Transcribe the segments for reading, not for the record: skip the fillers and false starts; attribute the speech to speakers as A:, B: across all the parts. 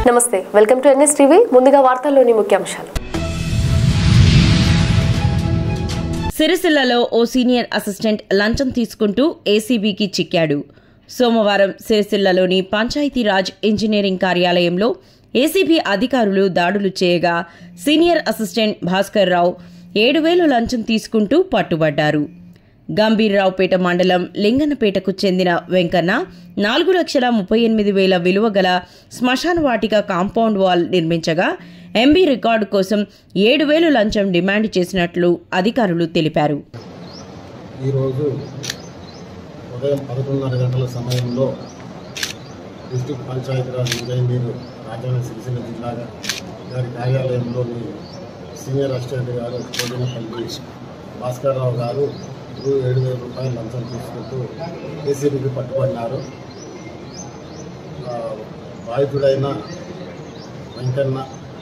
A: నమస్తే, welcome to NS TV. ముందుగా వార్తల్లోని ముఖ్యాంశాలు.
B: సిరిసిల్లలో ఓ సీనియర్ అసిస్టెంట్ లంచం తీసుకుంటూ ఏసీబీకి చిక్కాడు. సోమవారం సిరిసిల్లలోని పంచాయతీరాజ్ ఇంజనీరింగ్ కార్యాలయంలో ఏసీబీ అధికారులు దాడులు చేయగా సీనియర్ అసిస్టెంట్ భాస్కర్ రావు 7,000 లంచం తీసుకుంటూ పట్టుబడ్డారు. గంభీర్రావుపేట మండలం లింగన్నపేటకు చెందిన వెంకన్న 4,38,000 విలువ గల శ్మశాన వాటిక కాంపౌండ్ వాల్ నిర్మించగా ఎంబీ రికార్డు కోసం 7,000 లంచం డిమాండ్ చేసినట్లు అధికారులు తెలిపారు.
C: ఈరోజు ఉదయం 11:30 గంటల సమయంలో డిస్ట్రిక్ట్ పంచాయతీరాజ్ ఇంజనీర్ రాజన్న సిరిసిల్ల జిల్లా గారి కార్యాలయంలోని సీనియర్ అసిస్టెంట్ గారు కోడినపల్లి భాస్కర్ రావు గారు 7,000 రూపాయలు లంచం తీసుకుంటూ ఏసీబీకి పట్టుబడినారు. బాధితుడైన వెంకన్న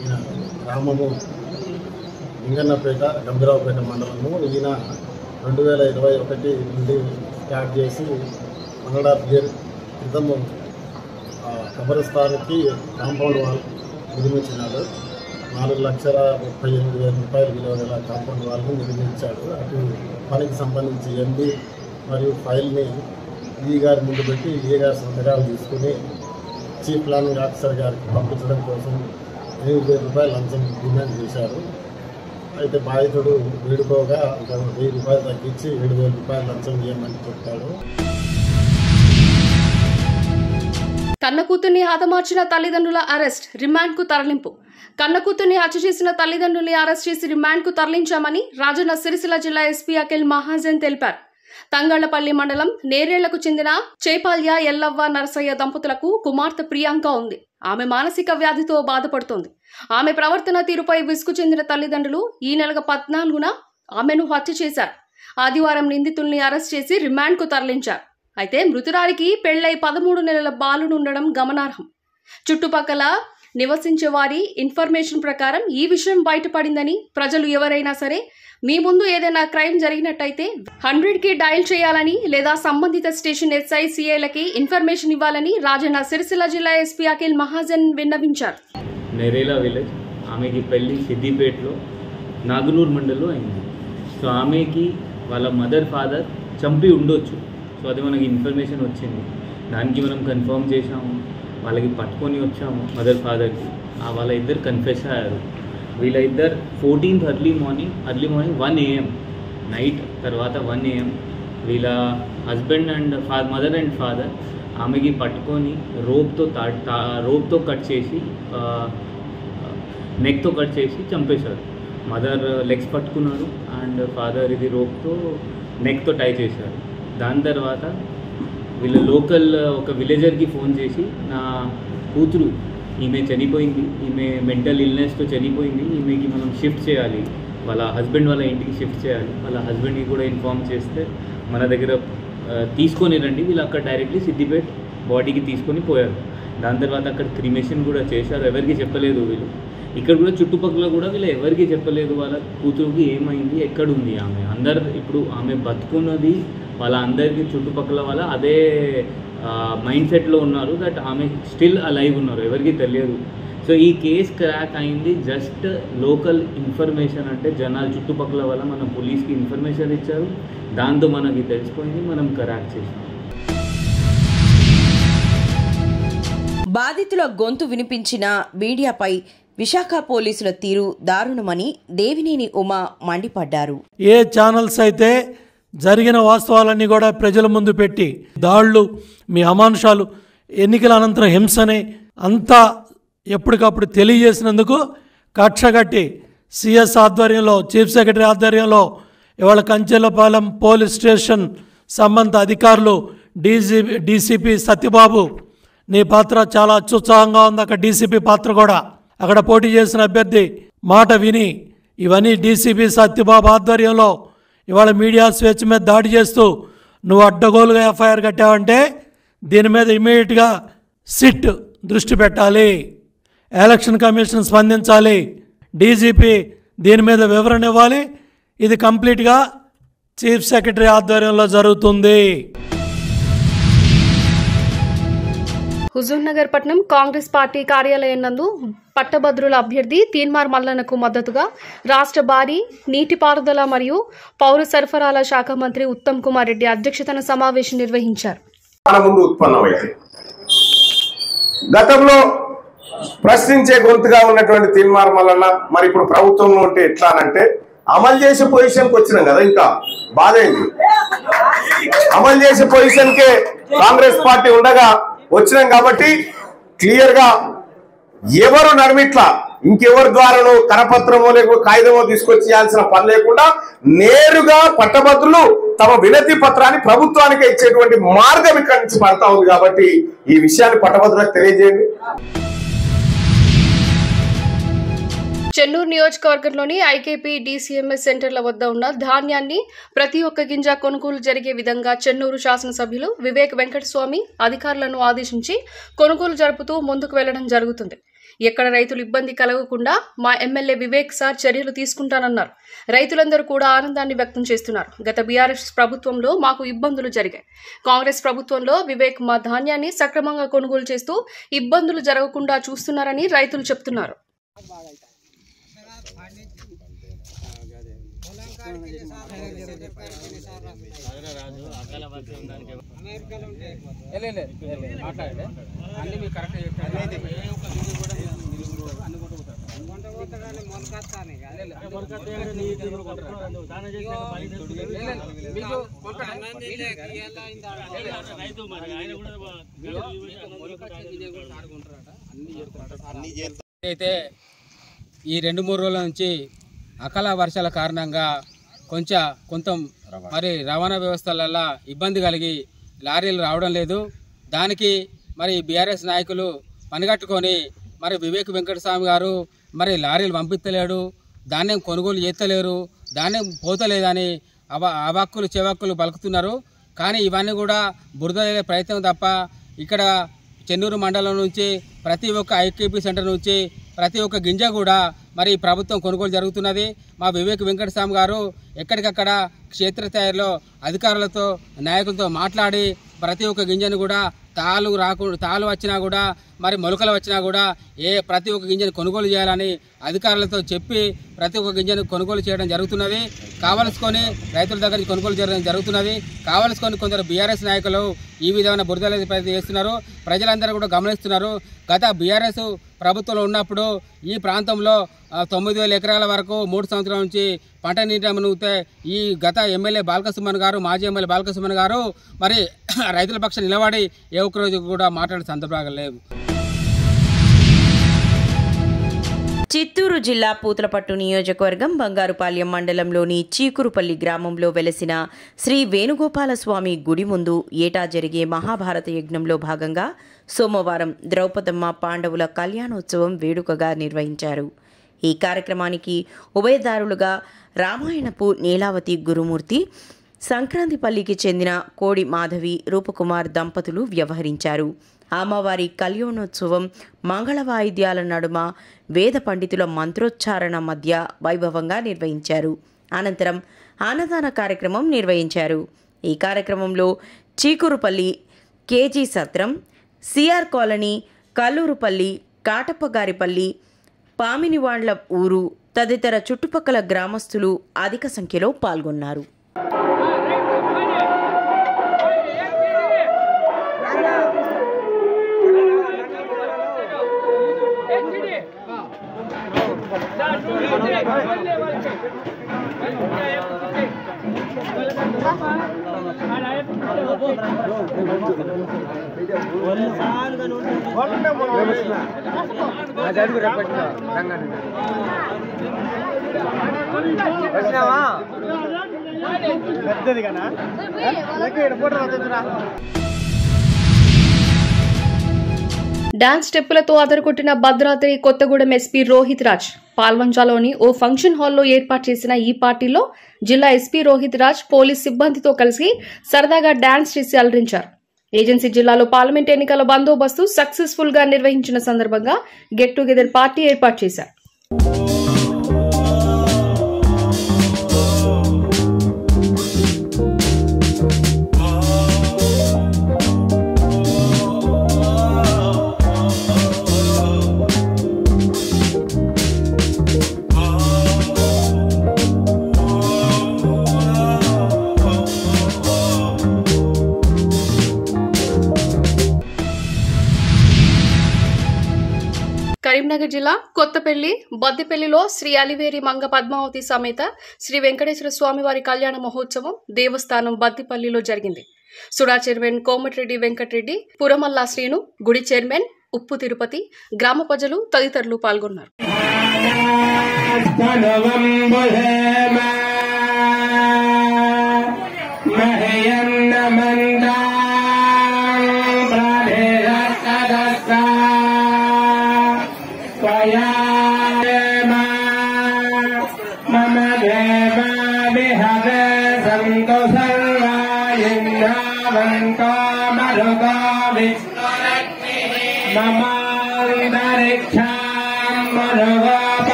C: ఈయన గ్రామము లింగన్నపేట గంభీరావుపేట మండలము. ఈయన 2021 నుండి స్టార్ట్ చేసి 1.5 year క్రితము కబరస్థానికి కాంపౌండ్ వాల్ నిర్మించినాడు. 4,38,000 రూపాయలు విలువ గల కాంపౌండ్ వాల్ని నిర్మించాడు. అటు పనికి సంబంధించి ఎంబీ మరియు ఫైల్ని ఈ గారి ముందు పెట్టి ఈ గారి సంతకాలు తీసుకుని చీఫ్ ప్లానింగ్ ఆఫీసర్ గారికి పంపించడం కోసం 8,000 రూపాయలు లంచం డిమాండ్ చేశారు. అయితే బాధితుడు వేడుకోగా 1,000 రూపాయలు తగ్గించి 7,000 రూపాయలు లంచం ఇవ్వమని చెప్తాడు.
A: కన్నకూతుర్ని హతమార్చిన తల్లిదండ్రుల అరెస్ట్, రిమాండ్కు తరలింపు. కన్నకూతుర్ని హత్య చేసిన తల్లిదండ్రుల్ని అరెస్ట్ చేసి రిమాండ్కు తరలించామని రాజన్న సిరిసిల్ల జిల్లా ఎస్పీ అఖిల్ మహాజన్ తెలిపారు. తంగళ్లపల్లి మండలం నేరేళ్లకు చెందిన చేపాల్య ఎల్లవ్వ నరసయ్య దంపతులకు కుమార్తె ప్రియాంక ఉంది. ఆమె మానసిక వ్యాధితో బాధపడుతోంది. ఆమె ప్రవర్తన తీరుపై విసుగు చెందిన తల్లిదండ్రులు ఈ నెల 14న ఆమెను హత్య చేశారు. ఆదివారం నిందితుల్ని అరెస్ట్ చేసి రిమాండ్కు తరలించారు. అయితే మృతురాలికి పెళ్లై 13 నెలల బాలునుండడం గమనార్హం. చుట్టుపక్కల నివసించే వారి ఇన్ఫర్మేషన్ ప్రకారం ఈ విషయం బయటపడిందని, ప్రజలు ఎవరైనా సరే మీ ముందు ఏదైనా క్రైమ్ జరిగినట్టయితే 100కి డయల్ చేయాలని లేదా సంబంధిత స్టేషన్ ఎస్ఐ సిఐలకి ఇన్ఫర్మేషన్ ఇవ్వాలని రాజన్న సిరిసిల్ల జిల్లా ఎస్పీ అఖిల్ మహాజన్ విన్నవించారు.
D: నేరేలా విలేజ్, ఆమెకి పెళ్లి సిద్దిపేటలో నాగునూరు మండలంలో అయింది. సో ఆమెకి వాళ్ళ మదర్ ఫాదర్ చంపి ఉండొచ్చు. సో అది మనకి ఇన్ఫర్మేషన్ వచ్చింది. దానికి మనం కన్ఫర్మ్ చేసాము, వాళ్ళకి పట్టుకొని వచ్చాము మదర్ ఫాదర్కి. వాళ్ళ ఇద్దరు కన్ఫెస్ అయ్యారు. వీళ్ళ ఇద్దరు 14th early morning 1 AM night తర్వాత 1 AM వీళ్ళ husband and mother and father ఆమెకి పట్టుకొని రోప్తో కట్ చేసి నెక్తో కట్ చేసి చంపేశారు. మదర్ లెగ్స్ పట్టుకున్నారు అండ్ ఫాదర్ ఇది రోప్తో నెక్తో టై చేశారు. దాని తర్వాత వీళ్ళ లోకల్ ఒక విలేజర్కి ఫోన్ చేసి, నా కూతురు ఈమె చనిపోయింది, ఈమె మెంటల్ ఇల్నెస్తో చనిపోయింది, ఈమెకి మనం షిఫ్ట్ చేయాలి, వాళ్ళ హస్బెండ్ వాళ్ళ ఇంటికి షిఫ్ట్ చేయాలి. వాళ్ళ హస్బెండ్కి కూడా ఇన్ఫార్మ్ చేస్తే మన దగ్గర తీసుకొని రండి. వీళ్ళు అక్కడ డైరెక్ట్లీ సిద్దిపేట బాడీకి తీసుకొని పోయారు. దాని తర్వాత అక్కడ క్రిమేషన్ కూడా చేశారు. ఎవరికి చెప్పలేదు వీళ్ళు. ఇక్కడ కూడా చుట్టుపక్కల కూడా వీళ్ళు ఎవరికి చెప్పలేదు వాళ్ళ కూతురుకి ఏమైంది, ఎక్కడుంది ఆమె. అందరు ఇప్పుడు ఆమె బతుకున్నది వాళ్ళ అందరికీ చుట్టుపక్కల వాళ్ళ అదే మైండ్ సెట్లో ఉన్నారు, దట్ ఆమె స్టిల్ అలైవ్ ఉన్నారు, ఎవరికి తెలియదు. సో ఈ కేస్ క్రాక్ అయింది జస్ట్ లోకల్ ఇన్ఫర్మేషన్, అంటే జనాలు చుట్టుపక్కల వల్ల మనం పోలీస్కి ఇన్ఫర్మేషన్ ఇచ్చారు. దాంతో మనకి తెలిసిపోయింది, మనం క్రాక్ చేసాం.
B: బాధితుల గొంతు వినిపించిన మీడియాపై విశాఖ పోలీసుల తీరు దారుణమని దేవినేని ఉమా మండిపడ్డారు.
E: ఏ ఛానల్స్ అయితే జరిగిన వాస్తవాలన్నీ కూడా ప్రజల ముందు పెట్టి దాడులు, మీ అమానుషాలు, ఎన్నికల అనంతరం హింసని అంతా ఎప్పటికప్పుడు తెలియజేసినందుకు కక్షగట్టి సిఎస్ ఆధ్వర్యంలో, చీఫ్ సెక్రటరీ ఆధ్వర్యంలో ఇవాళ కంచెలపాలెం పోలీస్ స్టేషన్ సంబంధిత అధికారులు, డీసీపీ సత్యబాబు, నీ పాత్ర చాలా అత్యుత్సాహంగా ఉంది. అక్కడ డీసీపీ పాత్ర కూడా, అక్కడ పోటీ చేసిన అభ్యర్థి మాట విని ఇవన్నీ డీసీపీ సత్యబాబు ఆధ్వర్యంలో ఇవాళ మీడియా స్వేచ్ఛ మీద దాడి చేస్తూ నువ్వు అడ్డగోలుగా ఎఫ్ఐఆర్ కట్టావంటే దీని మీద ఇమీడియట్గా సిట్ దృష్టి పెట్టాలి, ఎలక్షన్ కమిషన్ స్పందించాలి, డీజీపీ దీని మీద వివరణ ఇవ్వాలి. ఇది కంప్లీట్గా చీఫ్ సెక్రటరీ ఆధ్వర్యంలో జరుగుతుంది.
A: హుజూర్నగర్ పట్నం కాంగ్రెస్ పార్టీ కార్యాలయం నందు పట్టభద్రుల అభ్యర్థి తీన్మార్ మల్లన్నకు మద్దతుగా రాష్ట్ర భారీ నీటిపారుదల మరియు పౌర సరఫరాల శాఖ మంత్రి ఉత్తమ్ కుమార్ రెడ్డి అధ్యక్షతన సమావేశం నిర్వహించారు.
F: గతంలో ప్రశ్నించే గొంతుగా ఉన్నటువంటి తీన్మార్ మల్లన్న మరి ఇప్పుడు ప్రభుత్వంలో ఉంటే ఎట్లా అంటే అమలు చేసే పొజిషన్కి వచ్చినాం కదా, ఇంకా బాధ ఏంటి? అమలు చేసే పొజిషన్కే కాంగ్రెస్ పార్టీ ఉండగా వచ్చినాం కాబట్టి క్లియర్ గా ఎవరు నడిమిట్లా ఇంకెవరి ద్వారానో కరపత్రమో లేకపోతే కాగితమో తీసుకొచ్చి చేయాల్సిన పని లేకుండా నేరుగా పట్టభద్రులు తమ వినతి పత్రాన్ని ప్రభుత్వానికి ఇచ్చేటువంటి మార్గం ఇక్కడి నుంచి పడతా ఉంది. కాబట్టి ఈ విషయాన్ని పట్టభద్రులకు తెలియజేయండి.
A: చెన్నూరు నియోజకవర్గంలోని ఐకేపీ డీసీఎంఎస్ సెంటర్ల వద్ద ఉన్న ధాన్యాన్ని ప్రతి ఒక్క గింజ కొనుగోలు జరిగే విధంగా చెన్నూరు శాసనసభ్యులు వివేక్ వెంకటస్వామి అధికారులను ఆదేశించి కొనుగోలు జరుపుతూ ముందుకు వెళ్లడం జరుగుతుంది. ఎక్కడ రైతులు ఇబ్బంది కలగకుండా మా ఎమ్మెల్యే వివేక్ సార్ చర్యలు తీసుకుంటానన్నారు. రైతులందరూ కూడా ఆనందాన్ని వ్యక్తం చేస్తున్నారు. గత బీఆర్ఎస్ ప్రభుత్వంలో మాకు ఇబ్బందులు జరిగాయి. కాంగ్రెస్ ప్రభుత్వంలో వివేక్ మా ధాన్యాన్ని సక్రమంగా కొనుగోలు చేస్తూ ఇబ్బందులు జరగకుండా చూస్తున్నారని రైతులు చెప్తున్నారు.
G: అయితే ఈ 2-3 రోజుల నుంచి అకాల వర్షాల కారణంగా కొంత మరి రవాణా వ్యవస్థలలో ఇబ్బంది కలిగి లారీలు రావడం లేదు. దానికి మరి బీఆర్ఎస్ నాయకులు పనిగట్టుకొని మరి వివేక్ వెంకటస్వామి గారు మరి లారీలు పంపిస్తలేడు, ధాన్యం కొనుగోలు చేస్తలేరు, ధాన్యం పోతలేదని అవాక్కులు చెవాక్కులు పలుకుతున్నారు. కానీ ఇవన్నీ కూడా బురద ప్రయత్నం తప్ప ఇక్కడ చెన్నూరు మండలం నుంచి ప్రతి ఒక్క ఐకేపీ సెంటర్ నుంచి ప్రతి ఒక్క గింజ కూడా మరి ప్రభుత్వం కొనుగోలు జరుగుతున్నది. మా వివేక్ వెంకటస్వామి గారు ఎక్కడికక్కడ క్షేత్రస్థాయిలో అధికారులతో నాయకులతో మాట్లాడి ప్రతి ఒక్క గింజను కూడా తాలు వచ్చినా కూడా మరి మొలకలు వచ్చినా కూడా ప్రతి ఒక్క గింజను కొనుగోలు చేయాలని అధికారులతో చెప్పి ప్రతి ఒక్క గింజను కొనుగోలు చేయడం జరుగుతున్నది. కావలసుకొని రైతుల దగ్గర నుంచి కొనుగోలు చేయడం జరుగుతున్నది. కావలసుకొని కొందరు బీఆర్ఎస్ నాయకులు ఈ విధమైన బురదల ప్రయత్నం చేస్తున్నారు. ప్రజలందరూ కూడా గమనిస్తున్నారు. గత బీఆర్ఎస్ ప్రభుత్వంలో ఉన్నప్పుడు ఈ ప్రాంతంలో 9,000 ఎకరాల వరకు 3 సంవత్సరాల నుంచి పంట నీటమునిగితే ఈ గత ఎమ్మెల్యే బాలకసుమన్ గారు, మాజీ ఎమ్మెల్యే బాలకసుమన్ గారు మరి రైతుల పక్షం నిలబడి ఏ ఒక్కరోజు కూడా మాట్లాడే సందర్భాలు లేవు.
B: చిత్తూరు జిల్లా పూతలపట్టు నియోజకవర్గం బంగారుపాలెం మండలంలోని చీకురుపల్లి గ్రామంలో వెలసిన శ్రీ వేణుగోపాలస్వామి గుడి ముందు ఏటా జరిగే మహాభారత యజ్ఞంలో భాగంగా సోమవారం ద్రౌపదమ్మ పాండవుల కళ్యాణోత్సవం వేడుకగా నిర్వహించారు. ఈ కార్యక్రమానికి ఉభయదారులుగా రామాయణపు నీలావతి గురుమూర్తి, సంక్రాంతిపల్లికి చెందిన కోడి మాధవి, రూపకుమార్ దంపతులు వ్యవహరించారు. అమ్మవారి కళ్యాణోత్సవం మంగళ వాయిద్యాల నడుమ వేద పండితుల మంత్రోచ్చారణ మధ్య వైభవంగా నిర్వహించారు. అనంతరం అన్నదాన కార్యక్రమం నిర్వహించారు. ఈ కార్యక్రమంలో Chikurupalli, KG Satram, CR colony, Kallurupalli, Katappagaripalli, Paminivandla ఊరు తదితర చుట్టుపక్కల గ్రామస్తులు అధిక సంఖ్యలో పాల్గొన్నారు.
A: డాన్స్ స్టెప్పులతో అదరగొట్టిన భద్రాద్రి కొత్తగూడెం ఎస్పీ రోహిత్ రాజ్. పాల్వంచాలోని ఓ ఫంక్షన్ హాల్లో ఏర్పాటు చేసిన ఈ పార్టీలో జిల్లా ఎస్పీ రోహిత్ రాజ్ పోలీస్ సిబ్బందితో కలిసి సరదాగా డాన్స్ చేసి అలరించారు. ఏజెన్సీ జిల్లాలో పార్లమెంట్ ఎన్నికల బందోబస్తు సక్సెస్ఫుల్ గా నిర్వహించిన సందర్భంగా గెట్ టుగెదర్ పార్టీ ఏర్పాటు చేశారు. కరీంనగర్ జిల్లా కొత్తపల్లి బద్దిపల్లిలో శ్రీ అలివేరి మంగ పద్మావతి సమేత శ్రీ వెంకటేశ్వర స్వామివారి కళ్యాణ మహోత్సవం దేవస్థానం బద్దిపల్లిలో జరిగింది. సుడా చైర్మన్ కోమటిరెడ్డి వెంకటరెడ్డి, పురమల్లా శ్రీను, గుడి చైర్మన్ ఉప్పు తిరుపతి, గ్రామ ప్రజలు తదితరులు పాల్గొన్నారు.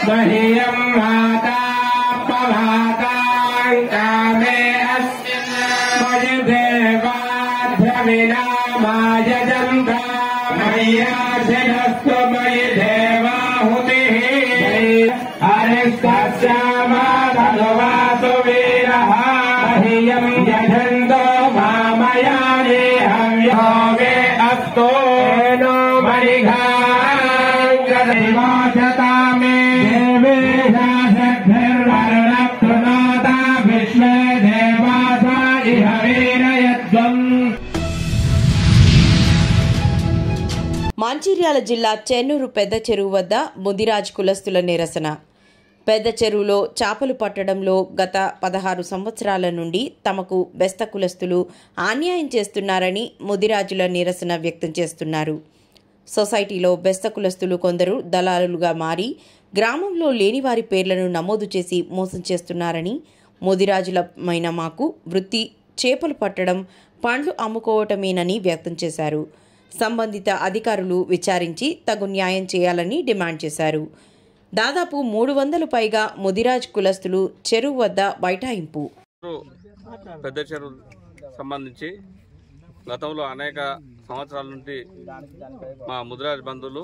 H: मह्यं माता पभाकां कामे अस्मि मयि देवाध्रविनामाय जन्ता मय्याधिरस्तु मयि देवाहुतिः हरिस्तस्यामा भगवासु वीरः मह्यं यजन्तो मामयानि हव्यो वे अस्तु नो मणिघाङ्गदेवाचता मे
B: మంచిర్యాల జిల్లా చెన్నూరు పెద్ద చెరువు వద్ద ముదిరాజ్ కులస్తుల నిరసన. పెద్ద చెరువులో చేపలు పట్టడంలో గత 16 సంవత్సరాల నుండి తమకు బెస్త కులస్తులు అన్యాయం చేస్తున్నారని ముదిరాజుల నిరసన వ్యక్తం చేస్తున్నారు. సొసైటీలో బెస్త కులస్తులు కొందరు దళారులుగా మారి గ్రామంలో లేని వారి పేర్లను నమోదు చేసి మోసం చేస్తున్నారని, ముదిరాజులమైన మాకు వృత్తి చేపలు పట్టడం, పండ్లు అమ్ముకోవటమేనని వ్యక్తం చేశారు. సంబంధిత అధికారులు విచారించి తగు న్యాయం చేయాలని డిమాండ్ చేశారు. దాదాపు 300 పైగా ముదిరాజ్ కులస్తులు చెరువు వద్ద బైఠాయింపు.
I: పెద్ద చెరువు సంబంధించి గతంలో అనేక సంవత్సరాల నుండి మా ముదిరాజ్ బంధువులు,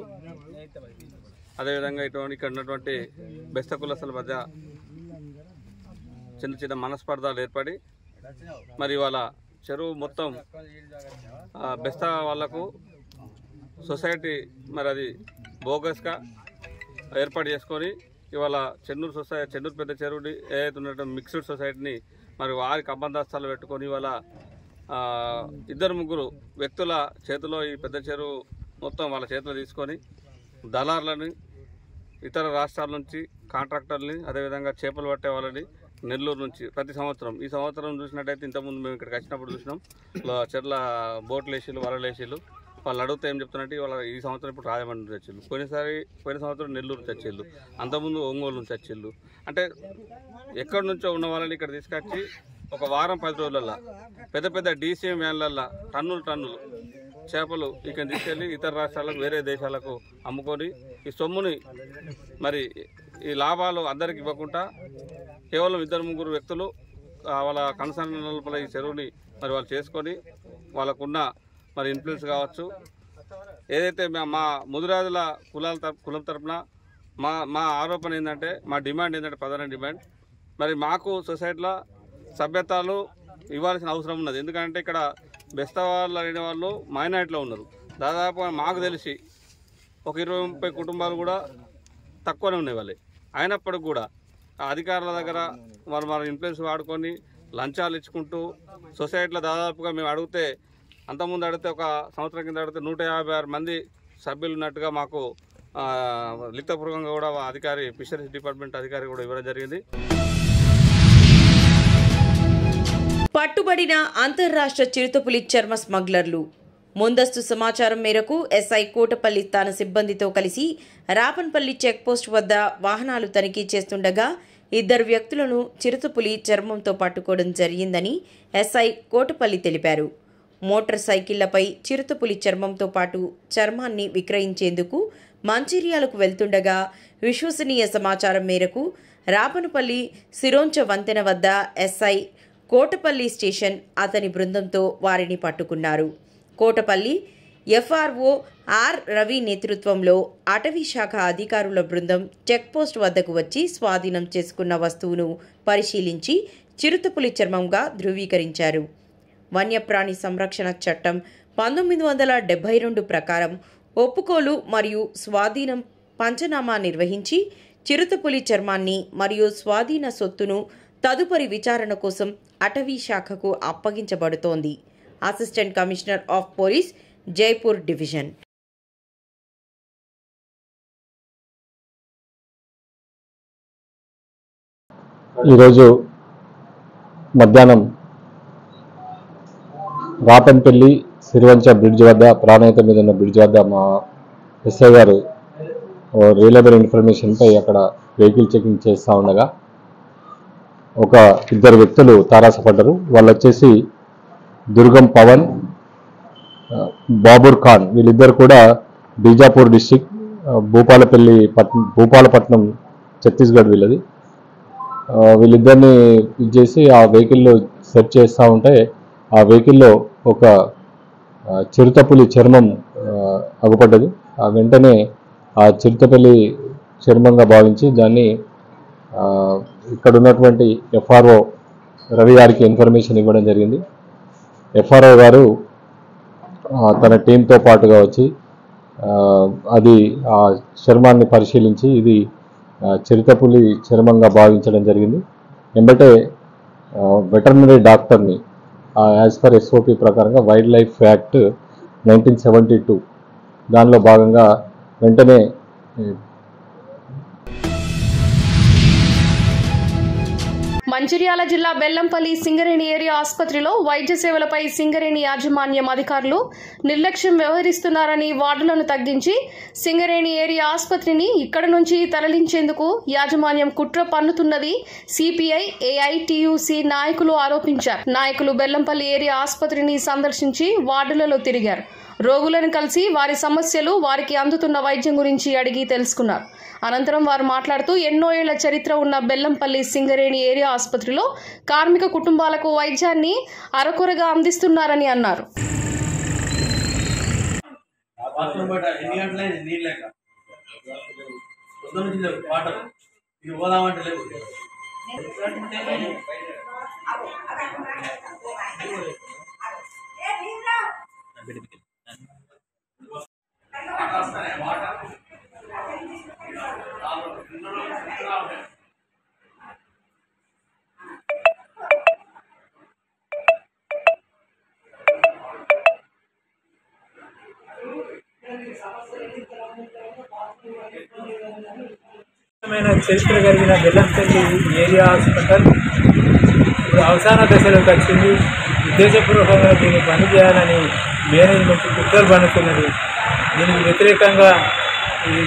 I: అదేవిధంగా ఇక్కడ ఉన్నటువంటి బెస్త కులస్తుల మధ్య చిన్న చిన్న మనస్పర్ధలు ఏర్పడి మరి వాళ్ళ చెరువు మొత్తం బెస్త వాళ్లకు సొసైటీ మరి అది బోగస్గా ఏర్పాటు చేసుకొని ఇవాళ చెన్నూరు పెద్ద చెరువుని ఏదైతే ఉన్నటువంటి మిక్స్డ్ సొసైటీని మరి వారికి అబంధస్తాలు పెట్టుకొని ఇవాళ 2-3 వ్యక్తుల చేతిలో ఈ పెద్ద చెరువు మొత్తం వాళ్ళ చేతిలో తీసుకొని దళారులని, ఇతర రాష్ట్రాల నుంచి కాంట్రాక్టర్ని, అదేవిధంగా చేపలు పట్టే వాళ్ళని నెల్లూరు నుంచి ప్రతి సంవత్సరం, ఈ సంవత్సరం చూసినట్టయితే ఇంతకుముందు మేము ఇక్కడికి వచ్చినప్పుడు చూసినాం చెర్ల బోట్లు వేసిళ్ళు, వలలు వేసిళ్ళు. వాళ్ళు అడిగితే ఏం చెప్తున్నట్టు వాళ్ళ ఈ సంవత్సరం ఇప్పుడు రాజమండ్రి నుంచి వచ్చిళ్ళు, పోయిన సంవత్సరం నెల్లూరు నుంచి వచ్చిళ్ళు, అంతకుముందు ఒంగోలు నుంచి వచ్చిళ్ళు. అంటే ఎక్కడి నుంచో ఉన్న వాళ్ళని ఇక్కడ తీసుకొచ్చి ఒక వారం 10 రోజులల్లో పెద్ద పెద్ద DCM వ్యాన్లల్లో టన్నులు చేపలు ఇక్కడ తీసుకెళ్ళి ఇతర రాష్ట్రాలకు, వేరే దేశాలకు అమ్ముకొని ఈ సొమ్ముని మరి ఈ లాభాలు అందరికి ఇవ్వకుండా కేవలం 2-3 వ్యక్తులు వాళ్ళ కన్సర్న్ లోపల ఈ చెరువుని మరి వాళ్ళు చేసుకొని వాళ్ళకున్న మరి ఇన్ఫ్లుయెన్స్ కావచ్చు, ఏదైతే మా ముదిరాజుల కులం తరపున మా ఆరోపణ ఏంటంటే, మా డిమాండ్ ఏంటంటే, ప్రధాన డిమాండ్ మరి మాకు సొసైటీలో సభ్యతలు ఇవ్వాల్సిన అవసరం ఉన్నది. ఎందుకంటే ఇక్కడ బెస్త వాళ్ళు అనే వాళ్ళు మైనారిటీలో ఉన్నారు. దాదాపు మాకు తెలిసి ఒక 20-30 కుటుంబాలు కూడా తక్కువనే ఉన్నాయి వాళ్ళే. అయినప్పటికి కూడా అధికారుల దగ్గర మన ఇన్ఫ్లుయెన్స్ వాడుకొని లంచాలు ఇచ్చుకుంటూ సొసైటీలో దాదాపుగా మేము అడిగితే, అంతకుముందు అడిగితే ఒక సంవత్సరం కింద అడిగితే 156 మంది సభ్యులు ఉన్నట్టుగా మాకు లిఖితపూర్వకంగా కూడా అధికారి, ఫిషరీస్ డిపార్ట్మెంట్ అధికారి కూడా ఇవ్వడం జరిగింది.
B: పట్టుబడిన అంతర్రాష్ట్ర చిరుతపులి చర్మ స్మగ్లర్లు. ముందస్తు సమాచారం మేరకు ఎస్ఐ కోటపల్లి తన సిబ్బందితో కలిసి రాపన్పల్లి చెక్పోస్ట్ వద్ద వాహనాలు తనిఖీ చేస్తుండగా 2 వ్యక్తులను చిరుతపులి చర్మంతో పట్టుకోవడం జరిగిందని ఎస్ఐ కోటపల్లి తెలిపారు. మోటార్ సైకిళ్లపై చిరుతపులి చర్మంతో పాటు చర్మాన్ని విక్రయించేందుకు మంచిర్యాలకు వెళ్తుండగా విశ్వసనీయ సమాచారం మేరకు రాపన్పల్లి సిరోంచ వంతెన వద్ద ఎస్ఐ కోటపల్లి స్టేషన్ అతని బృందంతో వారిని పట్టుకున్నారు. కోటపల్లి FRO ఆర్ రవి నేతృత్వంలో అటవీ శాఖ అధికారుల బృందం చెక్పోస్ట్ వద్దకు వచ్చి స్వాధీనం చేసుకున్న వస్తువును పరిశీలించి చిరుతపులి చర్మంగా ధృవీకరించారు. వన్యప్రాణి సంరక్షణ చట్టం 1972 ప్రకారం ఒప్పుకోలు మరియు స్వాధీనం పంచనామా నిర్వహించి చిరుతపులి చర్మాన్ని మరియు స్వాధీన సొత్తును తదుపరి విచారణ కోసం అటవీ శాఖకు అప్పగించబడుతోంది. Assistant commissioner of police, Jaipur division.
J: ఈరోజు మధ్యాహ్నం రాపంపల్లి సిరివంచ బ్రిడ్జ్ వద్ద, ప్రాణహిత మీద ఉన్న బ్రిడ్జ్ వద్ద మా ఎస్ఐ గారు రిలయబుల్ ఇన్ఫర్మేషన్పై అక్కడ వెహికల్ చెకింగ్ చేస్తూ ఉండగా ఒక ఇద్దరు వ్యక్తులు తారాసపడ్డారు. వాళ్ళు వచ్చేసి దుర్గం పవన్, బాబూర్ ఖాన్. వీళ్ళిద్దరు కూడా బీజాపూర్ డిస్టిక్, భూపాలపట్నం ఛత్తీస్గఢ్ వీళ్ళది. వీళ్ళిద్దరిని ఇచ్చేసి ఆ వెహికల్లో సెర్చ్ చేస్తూ ఉంటే ఆ వెహికల్లో ఒక చిరుతపులి చర్మం అగుపడ్డది. ఆ వెంటనే ఆ చిరుతపులి చర్మంగా భావించి దాన్ని ఇక్కడ ఉన్నటువంటి ఎఫ్ఆర్ఓ రవి గారికి ఇన్ఫర్మేషన్ ఇవ్వడం జరిగింది. ఎఫ్ఆర్ఓ గారు తన టీంతో పాటుగా వచ్చి అది ఆ చర్మాన్ని పరిశీలించి ఇది చిరుతపులి చర్మంగా భావించడం జరిగింది. వెంబటే వెటర్నరీ డాక్టర్ని యాజ్ పర్ ఎస్ఓపి ప్రకారంగా వైల్డ్ లైఫ్ యాక్ట్ 1972 దానిలో భాగంగా వెంటనే
A: మంచిర్యాల జిల్లా బెల్లంపల్లి సింగరేణి ఏరియా ఆసుపత్రిలో వైద్య సేవలపై సింగరేణి యాజమాన్యం అధికారులు నిర్లక్ష్యం వ్యవహరిస్తున్నారని వార్డులను తగ్గించి సింగరేణి ఏరియా ఆసుపత్రిని ఇక్కడ నుంచి తరలించేందుకు యాజమాన్యం కుట్ర పన్నుతున్నది సిపిఐ ఏఐటియుసి నాయకులు ఆరోపించారు. నాయకులు బెల్లంపల్లి ఏరియా ఆసుపత్రిని సందర్శించి వార్డులలో తిరిగారు. రోగులను కలిసి వారి సమస్యలు, వారికి అందుతున్న వైద్యం గురించి అడిగి తెలుసుకున్నారు. అనంతరం వారు మాట్లాడుతూ ఎన్నో ఏళ్ల చరిత్ర ఉన్న బెల్లంపల్లి సింగరేణి ఏరియా ఆసుపత్రిలో కార్మిక కుటుంబాలకు వైద్యాన్ని అరకొరగా అందిస్తున్నారని అన్నారు.
K: చరిత్ర కలిగిన బెల్లంపల్లి ఏరియా హాస్పిటల్ ఇప్పుడు అవసాన దశలోకి వచ్చింది. ఉద్దేశపూర్వకంగా దీన్ని బంద్ చేయాలని మేనేజ్మెంట్ కుట్రలు పన్నుతున్నది. దీనికి వ్యతిరేకంగా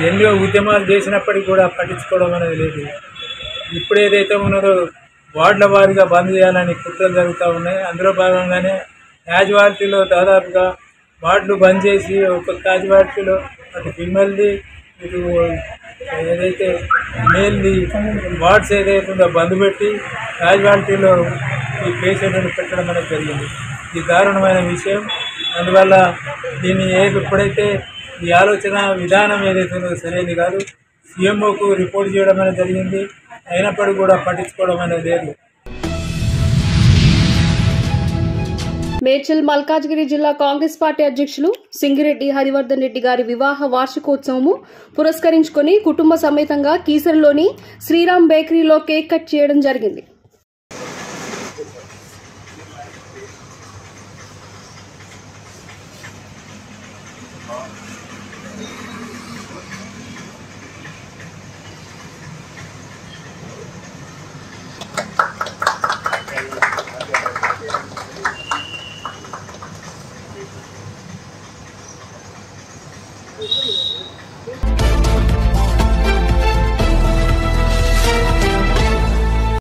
K: ఎన్నో ఉద్యమాలు చేసినప్పటికీ కూడా పట్టించుకోవడం అనేది లేదు. ఇప్పుడు ఏదైతే ఉన్నదో వార్డుల వారీగా బంద్ చేయాలని కుట్రలు జరుగుతూ ఉన్నాయి. అందులో భాగంగానే క్యాజువాలిటీలో దాదాపుగా వార్డులు బంద్ చేసి ఒక క్యాజువాలిటీలో అటు ఫిమేల్ది ఇటు ఏదైతే మేల్ది వార్డ్స్ ఏదైతే ఉందో బంద్ పెట్టి క్యాజువాలిటీలో ఈ పేషెంట్ని పెట్టడం అనేది జరిగింది. ఇది దారుణమైన విషయం. అందువల్ల దీన్ని ఎప్పుడైతే ఈ ఆలోచన విధానం ఏదైతే ఉందో సరైనది కాదు. సీఎంఓకు రిపోర్ట్ చేయడం అనేది జరిగింది. అయినప్పటికీ కూడా పట్టించుకోవడం అనేది లేదు.
A: మేడ్చల్ మల్కాజ్గిరి జిల్లా కాంగ్రెస్ పార్టీ అధ్యక్షులు సింగిరెడ్డి హరివర్ధన్ రెడ్డి గారి వివాహ వార్షికోత్సవము పురస్కరించుకుని కుటుంబ సమేతంగా కీసరలోని శ్రీరామ్ బేకరీలో కేక్ కట్ చేయడం జరిగింది.